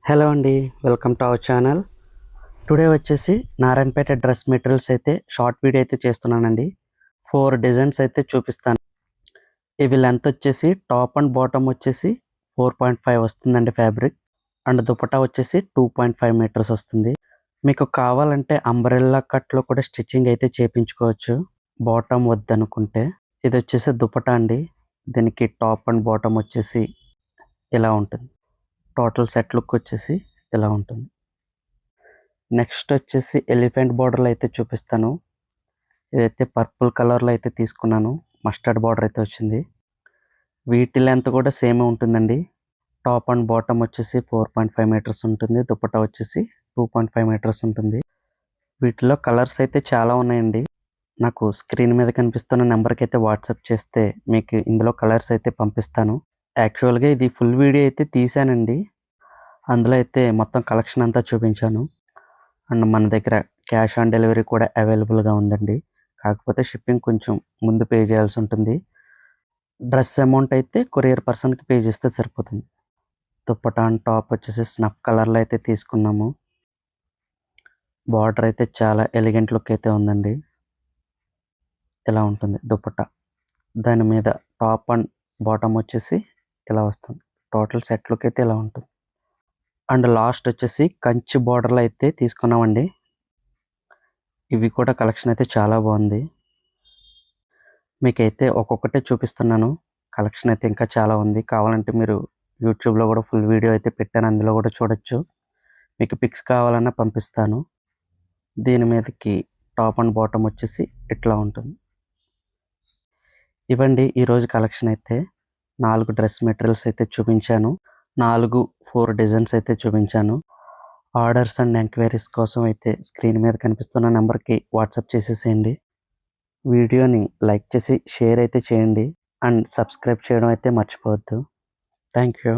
Hello అండి, welcome to our channel. Today వచ్చేసి Narayanpet dress materials అయితే షార్ట్ వీడియో అయితే చేస్తున్నానండి. 4 డిజైన్స్ అయితే చూపిస్తాను. ఇవి లెంత్ వచ్చేసి టాప్ అండ్ బాటమ్ వచ్చేసి 4.5 వస్తుందండి ఫ్యాబ్రిక్. అండ్ దుపట్టా వచ్చేసి 2.5 మీటర్స్ వస్తుంది. మీకు కావాలంటే అంబ్రెల్లా కట్లో కూడా స్టిచ్చింగ్ అయితే చేయించుకోవచ్చు బాటమ్ వద్దనుకుంటే. ఇది వచ్చేసి దుపట్టా అండి. దీనికి టాప్ అండ్ బాటమ్ వచ్చేసి ఇలా ఉంటుంది. టోటల్ సెట్ లుక్ వచ్చేసి ఇలా ఉంటుంది. నెక్స్ట్ వచ్చేసి ఎలిఫెంట్ బార్డర్లో అయితే చూపిస్తాను. ఇదైతే పర్పుల్ కలర్లో అయితే తీసుకున్నాను. మస్టర్డ్ బార్డర్ అయితే వచ్చింది. వీటి లెంత్ కూడా సేమ్ ఉంటుందండి. టాప్ అండ్ బాటమ్ వచ్చేసి 4.5 మీటర్స్ ఉంటుంది. దుపట్టా వచ్చేసి 2.5 మీటర్స్ ఉంటుంది. వీటిలో కలర్స్ అయితే చాలా ఉన్నాయండి. నాకు స్క్రీన్ మీద కనిపిస్తున్న నెంబర్కి అయితే వాట్సాప్ చేస్తే మీకు ఇందులో కలర్స్ అయితే పంపిస్తాను. యాక్చువల్గా ఇది ఫుల్ వీడియో అయితే తీసానండి. అందులో అయితే మొత్తం కలెక్షన్ అంతా చూపించాను. అండ్ మన దగ్గర క్యాష్ ఆన్ డెలివరీ కూడా అవైలబుల్గా ఉందండి. కాకపోతే షిప్పింగ్ కొంచెం ముందు పే చేయాల్సి ఉంటుంది. డ్రెస్ అమౌంట్ అయితే కొరియర్ పర్సన్కి పే చేస్తే సరిపోతుంది. దుపట్టా అండ్ టాప్ వచ్చేసి స్నఫ్ కలర్లో అయితే తీసుకున్నాము. బార్డర్ అయితే చాలా ఎలిగెంట్ లుక్ అయితే ఉందండి. ఇలా ఉంటుంది దుపట్టా. దాని మీద టాప్ అండ్ బాటమ్ వచ్చేసి ఇలా వస్తుంది. టోటల్ సెట్ లుక్ అయితే ఇలా ఉంటుంది. అండ్ లాస్ట్ వచ్చేసి కంచి బార్డర్లో అయితే తీసుకున్నామండి. ఇవి కూడా కలెక్షన్ అయితే చాలా బాగుంది. మీకైతే ఒక్కొక్కటే చూపిస్తున్నాను. కలెక్షన్ అయితే ఇంకా చాలా ఉంది. కావాలంటే మీరు యూట్యూబ్లో కూడా ఫుల్ వీడియో అయితే పెట్టాను, అందులో కూడా చూడొచ్చు. మీకు పిక్స్ కావాలన్నా పంపిస్తాను. దీని మీదకి టాప్ అండ్ బాటమ్ వచ్చేసి ఇట్లా ఉంటుంది. ఇవ్వండి ఈరోజు కలెక్షన్ అయితే. 4 డ్రెస్ మెటీరియల్స్ అయితే చూపించాను. 4 డిజైన్స్ అయితే చూపించాను. ఆర్డర్స్ అండ్ ఎంక్వైరీస్ కోసం అయితే స్క్రీన్ మీద కనిపిస్తున్న నెంబర్కి వాట్సాప్ చేసేసేయండి. వీడియోని లైక్ చేసి షేర్ అయితే చేయండి. అండ్ సబ్స్క్రైబ్ చేయడం అయితే మర్చిపోవద్దు. Thank you.